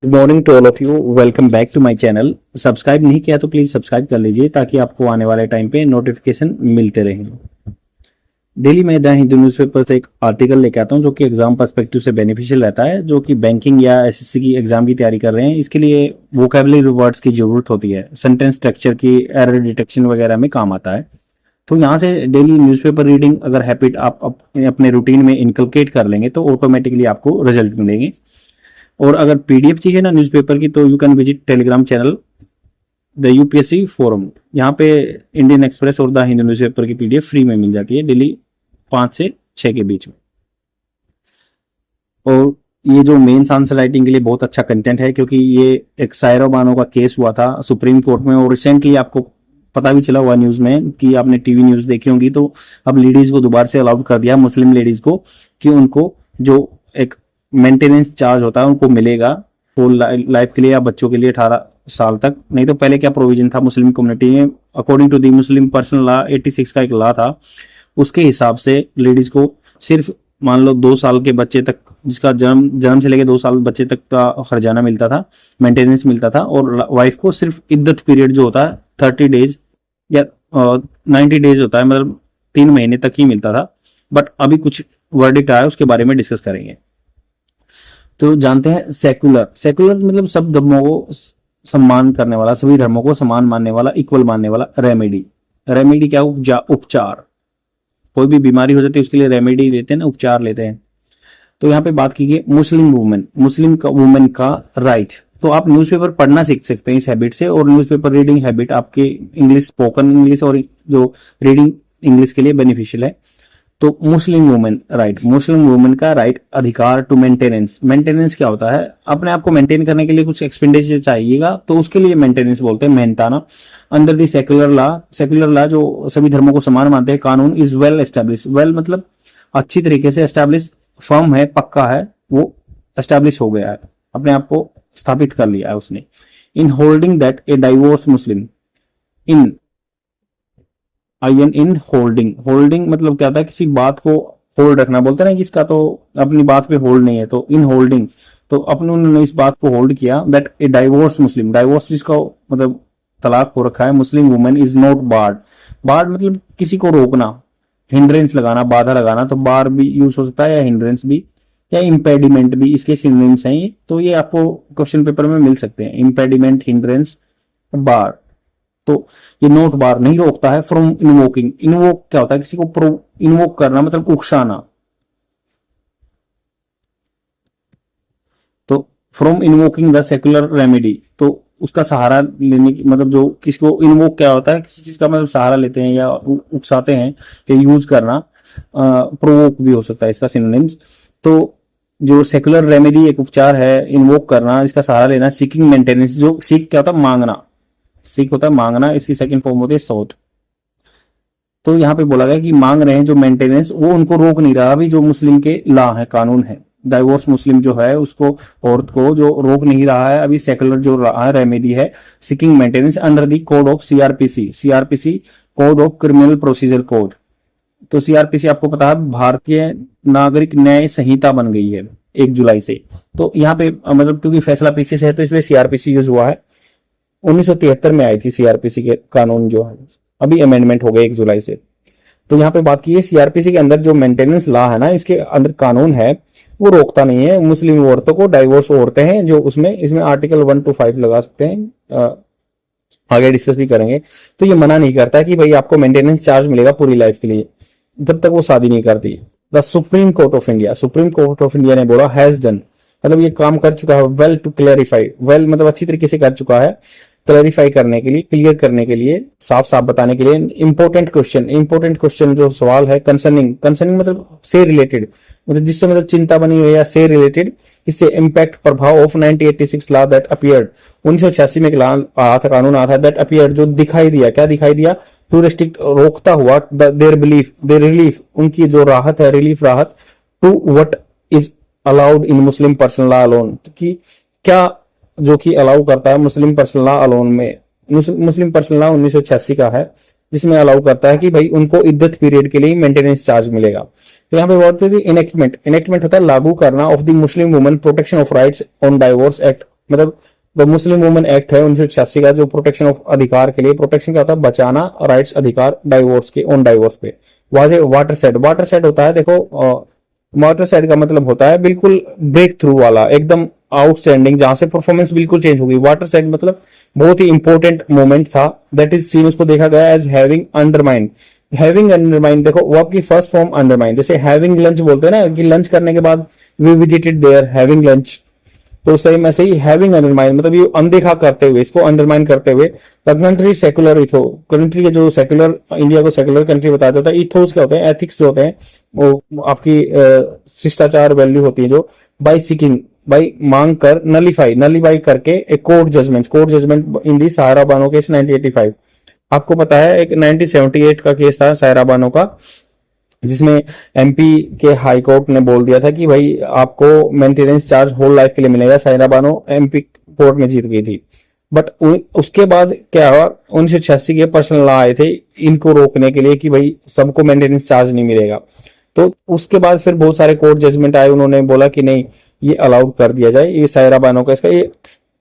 Good morning to all of you. Welcome back to my channel. Subscribe नहीं किया तो please subscribe कर लीजिए ताकि आपको आने वाले टाइम पे नोटिफिकेशन मिलते रहेंगे। डेली मैं द हिंदू न्यूज़पेपर से एक आर्टिकल लेके आता हूँ जो कि एग्जाम पर्सपेक्टिव से बेनिफिशियल रहता है, जो कि बैंकिंग या एसएससी की एग्जाम की तैयारी कर रहे हैं। इसके लिए वोकेबुलरी वर्ड्स की जरूरत होती है, सेंटेंस स्ट्रक्चर की एरर डिटेक्शन वगैरह में काम आता है। तो यहाँ से डेली न्यूज़पेपर रीडिंग अगर हैबिट आप अपने रूटीन में इनकलकेट कर लेंगे तो ऑटोमेटिकली आपको रिजल्ट मिलेंगे। और अगर पीडीएफ चाहिए ना न्यूज़पेपर की तो you can visit Telegram channel the UPSC forum. यहाँ पे इंडियन एक्सप्रेस और द हिंदू न्यूज़पेपर की पीडीएफ फ्री में मिल जाती है डेली 5 से 6 के बीच में। और ये जो मेंस आंसर राइटिंग के लिए बहुत अच्छा कंटेंट है, क्योंकि ये एक सायरा बानो का केस हुआ था सुप्रीम कोर्ट में, और रिसेंटली आपको पता भी चला हुआ न्यूज में कि आपने टीवी न्यूज देखी होंगी। तो अब लेडीज को दोबारा से अलाउड कर दिया, मुस्लिम लेडीज को, कि उनको जो एक मेंटेनेंस चार्ज होता है उनको मिलेगा होल लाइफ के लिए या बच्चों के लिए 18 साल तक। नहीं तो पहले क्या प्रोविजन था मुस्लिम कम्युनिटी में, according to the Muslim personal law 86 का एक लॉ था, उसके हिसाब से लेडीज को सिर्फ मान लो 2 साल के बच्चे तक, जिसका जन्म से लेकर 2 साल बच्चे तक का खर्जाना मिलता था, मेंटेनेंस मिलता था। और वाइफ को सिर्फ इद्दत पीरियड जो होता है 30 डेज या 90 डेज होता है, मतलब 3 महीने तक ही मिलता था। बट अभी कुछ वर्डिक्ट आया, उसके बारे में डिस्कस करेंगे। तो जानते हैं सेकुलर मतलब सब धर्मों को सम्मान करने वाला, सभी धर्मों को समान मानने वाला, इक्वल मानने वाला। रेमेडी क्या? उपचार। कोई भी बीमारी हो जाती है उसके लिए रेमेडी लेते हैं ना, उपचार लेते हैं। तो यहाँ पे बात की गई मुस्लिम वुमेन का राइट। तो आप न्यूज़पेपर पढ़ना सीख सकते हैं इस हैबिट से, और न्यूज़पेपर रीडिंग हैबिट आपके इंग्लिश, स्पोकन इंग्लिश और जो रीडिंग इंग्लिश के लिए बेनिफिशियल है। तो मुस्लिम वुमेन का राइट, अधिकार टू मेंटेनेंस क्या होता है? अपने आप को मेंटेन करने के लिए कुछ एक्सपेंडिचर चाहिएगा, तो उसके लिए मेंटेनेंस बोलते हैं, मेहनताना। अंडर दी सेक्युलर लॉ जो सभी धर्मों को समान मानते हैं, कानून इज वेल एस्टेब्लिश। वेल मतलब अच्छी तरीके से एस्टेब्लिश, फर्म है, पक्का है, वो एस्टेब्लिश हो गया है, अपने आप को स्थापित कर लिया है उसने। In holding that a divorce Muslim, in holding मतलब क्या होता है? किसी बात को होल्ड रखना बोलते हैं ना, जिसका तो अपनी बात पे होल्ड नहीं है, तो इन होल्डिंग, तो अपने उन्होंने इस बात को होल्ड किया that a divorce Muslim, divorce जिसका मतलब तलाक हो रखा है, Muslim women is not barred मतलब किसी को रोकना, हिंड्रेंस लगाना, बाधा लगाना। तो बार भी यूज हो सकता है या हिंड्रेंस भी या इम्पेडिमेंट भी, इसके सिनोनिम्स हैं ये। तो ये आपको क्वेश्चन पेपर में मिल सकते हैं, इम्पेडिमेंट, हिंड्रेंस, बार। तो ये नोट बार नहीं रोकता है। फ्रॉम इन्वोकिंग, इन्वोक क्या होता है? किसी को इन्वोक करना मतलब उकसाना। तो from invoking the secular remedy, तो उसका सहारा लेने की मतलब, जो किसी को इन्वोक क्या होता है? किसी चीज का मतलब सहारा लेते हैं या उकसाते हैं, या यूज करना। प्रोवोक भी हो सकता है इसका सिनोनिम्स। तो जो सेक्युलर रेमेडी एक उपचार है, इन्वोक करना, इसका सहारा लेना। सीकिंग मेंटेनेंस, जो सीक क्या होता है? मांगना, सीख होता है मांगना, इसकी सेकंड फॉर्म होती है सॉट। तो यहाँ पे बोला गया कि मांग रहे हैं जो मेंटेनेंस, वो उनको रोक नहीं रहा। अभी जो मुस्लिम के लॉ है, कानून है, डाइवोर्स मुस्लिम जो है उसको, औरत को जो रोक नहीं रहा है, अभी सेकुलर जो रहा है रेमेडी है, seeking maintenance under the code of CrPC code of criminal procedure code. तो सीआरपीसी आपको पता है भारतीय नागरिक न्याय संहिता बन गई है 1 जुलाई से। तो यहाँ पे मतलब क्योंकि फैसला पीछे से है तो इसलिए सीआरपीसी यूज हुआ है। 1973 में आई थी सीआरपीसी के कानून, जो है अभी अमेंडमेंट हो गए 1 जुलाई से। तो यहाँ पे बात की है सीआरपीसी के अंदर जो मेंटेनेंस लॉ है ना, इसके अंदर कानून है, वो रोकता नहीं है मुस्लिम औरतों को। डाइवोर्स औरतें हैं जो उसमें, इसमें आर्टिकल 1 to 5 लगा सकते हैं, आगे डिस्कस भी करेंगे। तो ये मना नहीं करता कि भाई आपको मेंटेनेंस चार्ज मिलेगा पूरी लाइफ के लिए, जब तक वो शादी नहीं करती। The supreme court of India ने बोला हैज डन, मतलब ये काम कर चुका है, वेल टू क्लैरिफाई, वेल मतलब अच्छी तरीके से कर चुका है, क्लैरिफाई करने के लिए, क्लियर करने के लिए, साफ साफ बताने के लिए। इंपॉर्टेंट क्वेश्चन जो सवाल है, कंसर्निंग मतलब से रिलेटेड, मतलब जिससे मतलब चिंता बनी हुई है, से रिलेटेड, इससे इम्पैक्ट प्रभाव ऑफ 1986 लॉ दैट अपीयर्ड, 1986 में एक लॉ आया था, कानून आया था, दैट अपीयर्ड जो दिखाई दिया, क्या दिखाई दिया? टू रेस्ट्रिक्ट, रोकता हुआ, देयर रिलीफ, उनकी जो राहत है, रिलीफ राहत, to what is allowed in Muslim personal law alone, कि क्या जो कि अलाउ करता है मुस्लिम पर्सनल लॉ अलोन में। मुस्लिम पर्सनल लॉ 1986 का है, जिसमें अलाउ करता है कि भाई उनको इद्दत पीरियड के लिए मेंटेनेंस चार्ज मिलेगा। तो यहाँ पे बात होती है इनेक्टमेंट होता है लागू करना, of the Muslim women protection of rights on divorce act मतलब द मुस्लिम वुमेन एक्ट है 1986 का, जो प्रोटेक्शन ऑफ अधिकार के लिए, प्रोटेक्शन क्या होता है, बचाना राइट्स अधिकार डाइवोर्स के, ऑन डाइवोर्स पे। वाटर सेट, वाटर सेट होता है देखो, वाटर सेट का मतलब होता है बिल्कुल ब्रेक थ्रू वाला, एकदम आउटस्टैंडिंग, जहां से परफॉर्मेंस बिल्कुल चेंज हो गई। वाटर सेट मतलब बहुत ही इंपॉर्टेंट मोमेंट था, दैट इज सीन, उसको देखा गया as having undermine. Having undermine देखो वो आपकी फर्स्ट फॉर्म अंडरमाइन, जैसे हैविंग लंच बोलते हैं ना कि लंच करने के बाद we visited there having lunch, तो सही में सही हैविंग अंडरमाइन मतलब ये अनदेखा करते हुए, इसको अंडरमाइन करते हुए द कंट्री सेकुलर इथो, कंट्री के जो सेकुलर, इंडिया को सेकुलर कंट्री बताते होता है। इथोस क्या होते हैं, एथिक्स जो होते हैं, वो आपकी शिष्टाचार वैल्यू होती है जो, बाई सीकिंग, बाई मांग कर, नलीफाई करके एक कोर्ट जजमेंट इन दी सायरा बानो केस 1985। आपको पता है एक 1978 का केस था सायरा बानो का, जिसमें एमपी के हाई कोर्ट ने बोल दिया था कि भाई आपको मेंटेनेंस चार्ज होल लाइफ के लिए मिलेगा। सायरा बानो एमपी कोर्ट में जीत गई थी, बट उसके बाद क्या हुआ, 1986 के पर्सनल लॉ आए थे इनको रोकने के लिए कि भाई सबको मेंटेनेंस चार्ज नहीं मिलेगा। तो उसके बाद फिर बहुत सारे कोर्ट जजमेंट आए, उन्होंने बोला कि नहीं ये अलाउड कर दिया जाए। ये सायरा बानो का, इसका ये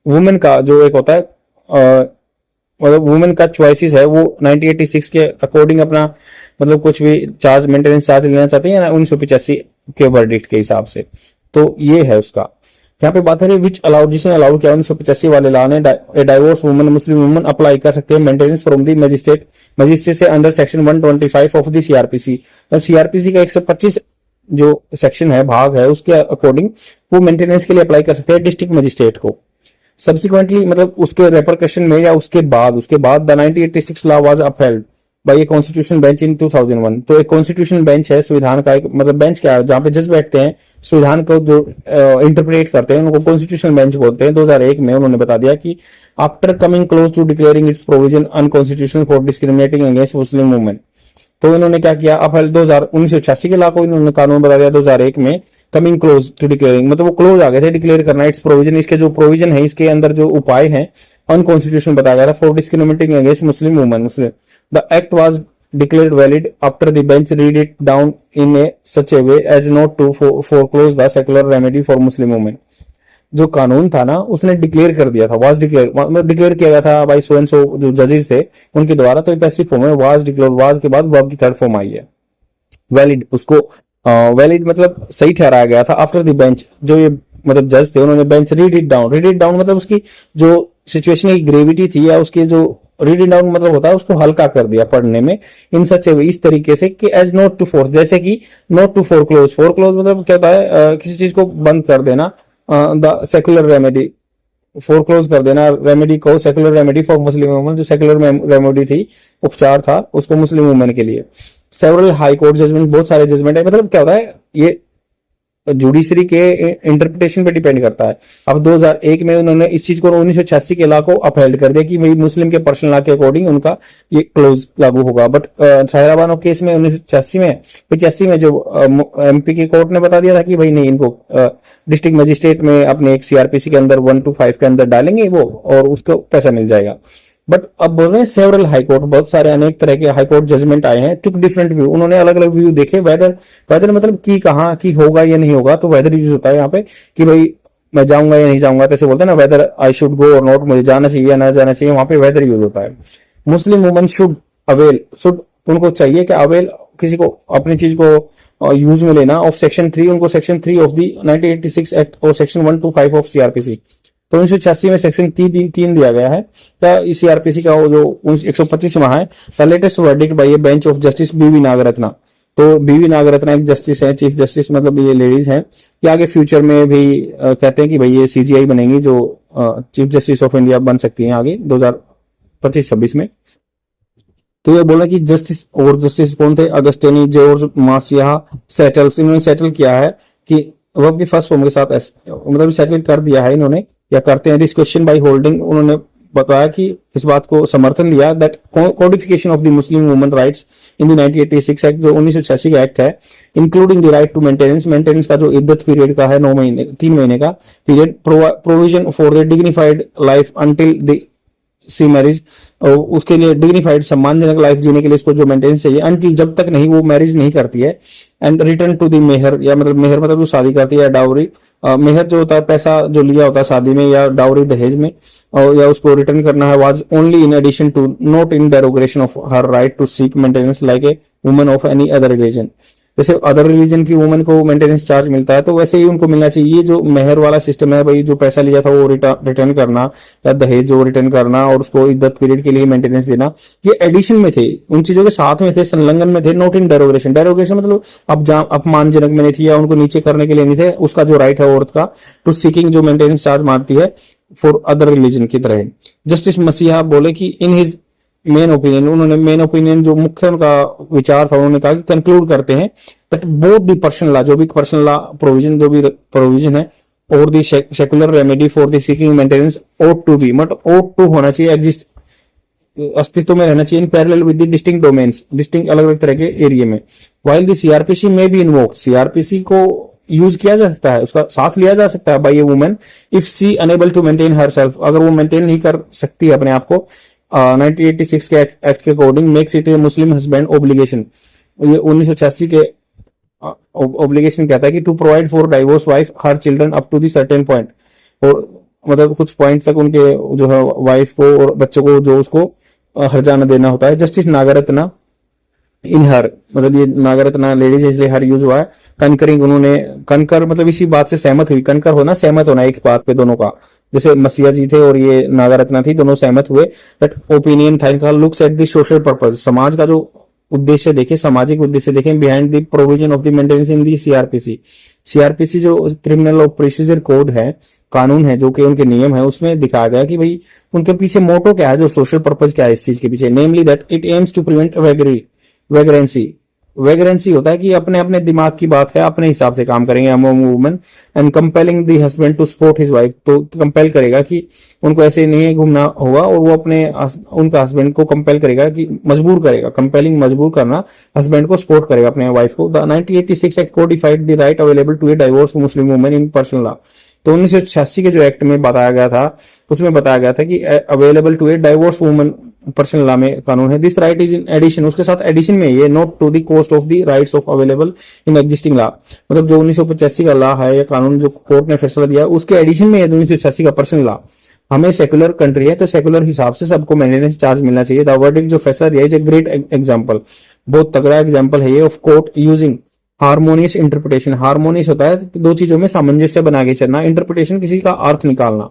वुमेन का जो एक होता है, मतलब वुमेन का चॉइसेस है, वो 1986 के अकॉर्डिंग अपना मतलब कुछ भी चार्ज, मेंटेनेंस चार्ज लेना चाहती है ना 1985 के वर्डिक्ट के हिसाब से। तो ये है उसका, यहाँ पे बात है विच अलाउड, जिसने अलाउड किया 1985 वाले लॉ ने, डाइवोर्स वुमन, मुस्लिम वुमन अप्लाई कर सकते हैं मेंटेनेंस फ्रॉम दी मजिस्ट्रेट से under section 125 of the CrPC. अब सीआरपीसी का 125 जो सेक्शन है, भाग है, उसके अकॉर्डिंग वो मेंटेनेंस के लिए अप्लाई कर सकते हैं डिस्ट्रिक्ट मजिस्ट्रेट को। सब्सिक्वेंटली मतलब उसके रेपरकशन में या उसके बाद the 1986 law was upheld by a constitution bench in 2001। तो एक कॉन्स्टिट्यूशन बेंच है, संविधान का एक मतलब बेंच क्या है, जहां पे जज बैठते हैं, संविधान को जो इंटरप्रेट करते हैं, उनको कॉन्स्टिट्यूशन बेंच बोलते हैं। 2001 में उन्होंने बता दिया कि after coming close to declaring its provision unconstitutional for discriminating against Muslim women, तो इन्होंने क्या किया, अपहेल्ड 1986 के लॉ को इन्होंने कानून बता दिया 2001 में, कमिंग क्लोज टू डिक्लेयरिंग मतलब वो क्लोज आ गए थे डिक्लेयर करना इट्स प्रोविजन, इसके जो प्रोविजन है, इसके अंदर जो उपाय है अनकॉन्स्टिट्यूशनल बताया गया था for discriminating against Muslim women. The act was declared valid after the bench read it down in a such a way as not to foreclose the secular remedy for Muslim women। जो कानून था ना उसने declare कर दिया था, was declare मतलब declare किया गया था बाय सो एंड सो जो जजेस थे उनके द्वारा, तो पैसिव फॉर्म है, वाज डिक्लेयर, वाज के बाद वर्ब की थर्ड फॉर्म आई है वैलिड, उसको वैलिड मतलब सही ठहराया गया था आफ्टर द बेंच, जो ये मतलब जज थे उन्होंने बेंच रीड इट डाउन मतलब उसकी जो सिचुएशन की ग्रेविटी थी या उसकी जो रीड इट डाउन मतलब होता है उसको हल्का कर दिया पढ़ने में, इन सच ए वे, इस तरीके से कि एज नॉट टू फोर्स, जैसे कि नॉट टू फोरक्लोज मतलब क्या होता है किसी चीज को बंद कर देना, द सेकुलर रेमेडी, फोरक्लोज कर देना रेमेडी को, secular remedy for Muslim women, जो सेकुलर रेमेडी थी, उपचार था उसको मुस्लिम वुमेन के लिए। सेवरल हाई कोर्ट जजमेंट, बहुत सारे जजमेंट है, मतलब क्या होता है ये जुडिशरी के इंटरप्रिटेशन पे डिपेंड करता है। अब 2001 में उन्होंने इस चीज को 1986 के लॉ को अपहेल्ड कर दिया कि भाई मुस्लिम के पर्सनल लॉ के अकॉर्डिंग उनका ये क्लोज लागू होगा, बट सायरा बानो केस में 1985 में जो एमपी की कोर्ट ने बता दिया था कि भाई नहीं, इनको डिस्ट्रिक्ट मजिस्ट्रेट में अपने एक सीआरपीसी के अंदर 125 के अंदर डालेंगे वो और उसको पैसा मिल जाएगा। बट अब बोल रहे हैं सेवरल हाईकोर्ट, बहुत सारे अनेक तरह के हाईकोर्ट जजमेंट आए हैं, टुक डिफरेंट व्यू, उन्होंने अलग अलग व्यू देखे, वेदर मतलब की कहाँ की होगा या नहीं होगा, तो वेदर यूज होता है यहाँ पे कि भाई मैं जाऊंगा या नहीं जाऊंगा, तो बोलते हैं ना वेदर आई शुड गो और नॉट, मुझे जाना चाहिए या ना जाना चाहिए, वहां पे वेदर यूज होता है। मुस्लिम वुमन शुड अवेल, शुड उनको चाहिए कि अवेल किसी को अपनी चीज को यूज में लेना ऑफ सेक्शन 3, उनको सेक्शन 3 ऑफ दी 1986 एक्ट और सेक्शन 125 ऑफ सीआरपीसी। तो 1986 में सेक्शन 3 दिया गया है क्या इस सीआरपीसी का, जो 125 है, the latest verdict by a bench of justice BV Nagarathna. तो बीवी नागरत्ना एक जस्टिस है, चीफ जस्टिस मतलब ये लेडीज हैं, ये आगे फ्यूचर में भी कहते हैं कि भाई ये सीजीआई बनेंगी, जो चीफ जस्टिस ऑफ इंडिया बन सकती हैं आगे 2025-26 में। तो ये बोला कि जस्टिस कौन थे, अगस्टेनी जॉर्ज मासिया सेटल्स, इन्होंने सेटल किया है कि वर्ब की फर्स्ट फॉर्म के साथ मतलब सेटल कर दिया है इन्होंने, या करते हैं दिस क्वेश्चन बाय होल्डिंग, उन्होंने बताया कि इस बात को समर्थन दिया that codification of the Muslim women rights in the 1986 act, जो 1986 का एक्ट है, including the right to maintenance का जो इद्दत पीरियड का है 3 महीने का period, provision for the dignified life until the she marriage, उसके लिए डिग्निफाइड सम्मानजनक लाइफ जीने के लिए इसको जो मेंटेनेंस चाहिए अंटिल जब तक नहीं वो मैरिज नहीं करती है, एंड रिटर्न टू द मेहर, या मतलब मेहर मतलब जो शादी करती है, डाउरी मेहर जो होता है, पैसा जो लिया होता है शादी में या डाउरी दहेज में, और या उसको रिटर्न करना है, was only in addition to, not in derogation of her right to seek maintenance like a woman of any other religion. जैसे अदर रिलीजन की वुमन को मेंटेनेंस चार्ज मिलता है, तो वैसे ही उनको मिलना चाहिए। ये जो मेहर वाला सिस्टम है भाई, जो पैसा लिया था वो रिटर्न करना, या दहेज जो रिटर्न करना, और उसको इद्दत पीरियड के लिए मेंटेनेंस देना, ये एडिशन में थे, उन चीजों के साथ में थे, संलग्न में थे, नॉट इन डेरोगेशन। डेरोगेशन मतलब अपमानजनक में नहीं थी, या उनको नीचे करने के लिए नहीं थे। उसका जो राइट है औरत का टू सीकिंग जो मेंटेनेंस चार्ज मारती है फॉर अदर रिलीजन की तरह। जस्टिस मसीहा बोले कि इन हिज मेन ओपिनियन, उन्होंने मेन ओपिनियन जो मुख्य उनका विचार था, उन्होंने कहा कि कंक्लूड करते हैं that both the personal law, जो भी पर्सनल लॉ प्रोविजन, जो भी प्रोविजन है, और the secular remedy for the seeking maintenance ought to be, मतलब ought टू होना चाहिए, एग्जिस्ट, अस्तित्व में रहना चाहिए, in parallel with the distinct domains, distinct अलग अलग तरह के एरिया में। व्हाइल द सीआरपीसी में बी इन्वोक, सीआरपीसी को यूज किया जा सकता है, उसका साथ लिया जा सकता है by a woman if she unable to maintain herself, अगर वो मेंटेन नहीं कर सकती अपने आप को। 1986 के एक्ट के according makes it a Muslim husband obligation, ये 1986 के ओब्लिगेशन कहता है कि to provide for divorce wife her children up to the certain point, और मतलब कुछ पॉइंट तक उनके जो है वाइफ को और बच्चों को जो उसको हर्जाना देना होता है। जस्टिस नागरत्ना इन हर, मतलब ये नागरत्ना लेडीज है इसलिए हर यूज हुआ है। कनकरिंग, उन्होंने कनकर मतलब इसी बात से सहमत हुई, कनकर होना सहमत होना एक बात पे दोनों का, जैसे मसीहा जी थे और ये नागरत्ना थी, दोनों सहमत हुए। दैट ओपिनियन था इनका looks at the social purpose, समाज का जो उद्देश्य देखे, सामाजिक उद्देश्य देखें, behind the provision of the maintenance in the CrPC. CrPC जो क्रिमिनल ऑफ प्रोसीजर कोड है, कानून है, जो कि उनके नियम है, उसमें दिखाया गया कि भाई उनके पीछे मोटो क्या है, जो सोशल पर्पस क्या है इस चीज के पीछे, namely that it aims to prevent vagrancy. Vagrancy होता है कि अपने अपने दिमाग की बात है, अपने हिसाब से काम करेंगे among women, and compelling the husband to support his wife, तो कंपेल करेगा कि उनको ऐसे नहीं घूमना होगा, और वो अपने उनका हस्बैंड को कंपेल करेगा कि मजबूर करेगा, कंपेलिंग मजबूर करना, हस्बैंड को सपोर्ट करेगा अपने वाइफ को। The 1986 act codified the right available to a divorce Muslim women in personal law. तो 1986 के जो एक्ट में बताया गया था, उसमें बताया गया था कि available to a divorce woman personal law में कानून है। This right is in addition, उसके साथ एडिशन में ये not to the cost of the rights of available in existing law, मतलब जो 1985 का लॉ है या कानून जो कोर्ट ने फैसला दिया उसके एडिशन में 1986 का पर्सनल लॉ। हमें सेकुलर कंट्री है तो सेकुलर हिसाब से सबको मेंटेनेंस चार्ज मिलना चाहिए। द वर्डिक्ट जो फैसला दिया है ग्रेट एग्जांपल, बहुत तगड़ा एग्जांपल है ये of court using harmonious interpretation. Harmonious होता है दो चीजों में सामंजस्य बना के चलना, इंटरप्रिटेशन किसी का अर्थ निकालना,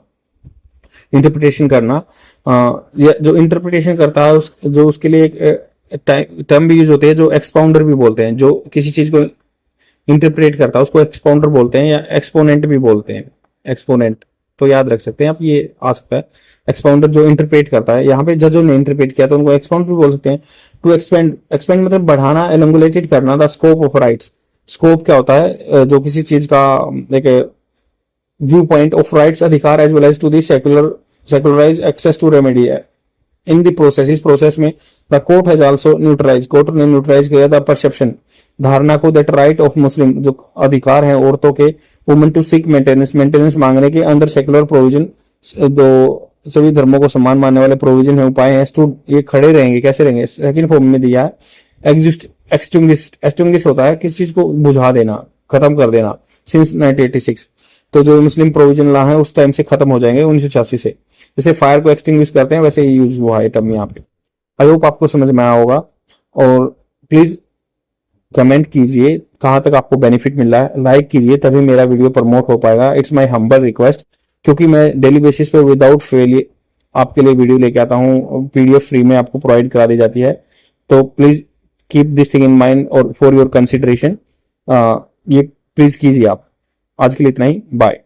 इंटरप्रिटेशन करना। जो इंटरप्रिटेशन करता है जो उसके लिए एक टर्म भी यूज होते हैं जो एक्सपाउंडर भी बोलते हैं, जो किसी चीज को इंटरप्रेट करता है उसको एक्सपाउंडर बोलते हैं, या एक्सपोनेंट भी बोलते हैं। एक्सपोनेंट तो याद रख सकते हैं आप, ये आ सकता है। एक्सपाउंडर जो इंटरप्रेट करता है, यहाँ पे जजों ने इंटरप्रेट किया तो उनको एक्सपाउंड भी बोल सकते हैं। टू एक्सपेंड, एक्सपेंड मतलब बढ़ाना, एलोंगुलेटेड करना। The scope of rights, scope क्या होता है, जो किसी चीज का एक व्यू पॉइंट ऑफ राइट्स, अधिकार, as well as to the secularise access to remedy in the process. इस प्रोसेस में the court has also neutralise, court ने न्यूट्रलाइज किया द परसेप्शन, धारणा को, दैट राइट ऑफ मुस्लिम, जो अधिकार है औरतों के, women to seek maintenance, maintenance मांगने के अंदर सेकुलर प्रोविजन, दो सभी धर्मों को सम्मान मानने वाले प्रोविजन है, उपाय है, ये खड़े रहेंगे, कैसे रहेंगे, सेकंड फॉर्म में दिया है। एक्सटिंग्विश होता है किसी चीज को बुझा देना, खत्म कर देना, सिंस 1986। तो जो मुस्लिम प्रोविजन लॉ है उस टाइम से खत्म हो जाएंगे 1986 से। जैसे फायर को एक्सटिंग्विश करते हैं वैसे ही यूज हुआ है टर्म यहाँ पे। आई होप आपको समझ में आया होगा, और प्लीज कमेंट कीजिए कहां तक आपको बेनिफिट मिल रहा है, लाइक कीजिए तभी मेरा वीडियो प्रमोट हो पाएगा। इट्स माय हम्बल रिक्वेस्ट, क्योंकि मैं डेली बेसिस पे विदाउट फेल आपके लिए वीडियो लेके आता हूँ, पीडीएफ फ्री में आपको प्रोवाइड करा दी जाती है। तो please keep this thing in mind और फॉर योर कंसिडरेशन ये प्लीज कीजिए आप। आज के लिए इतना ही, बाय।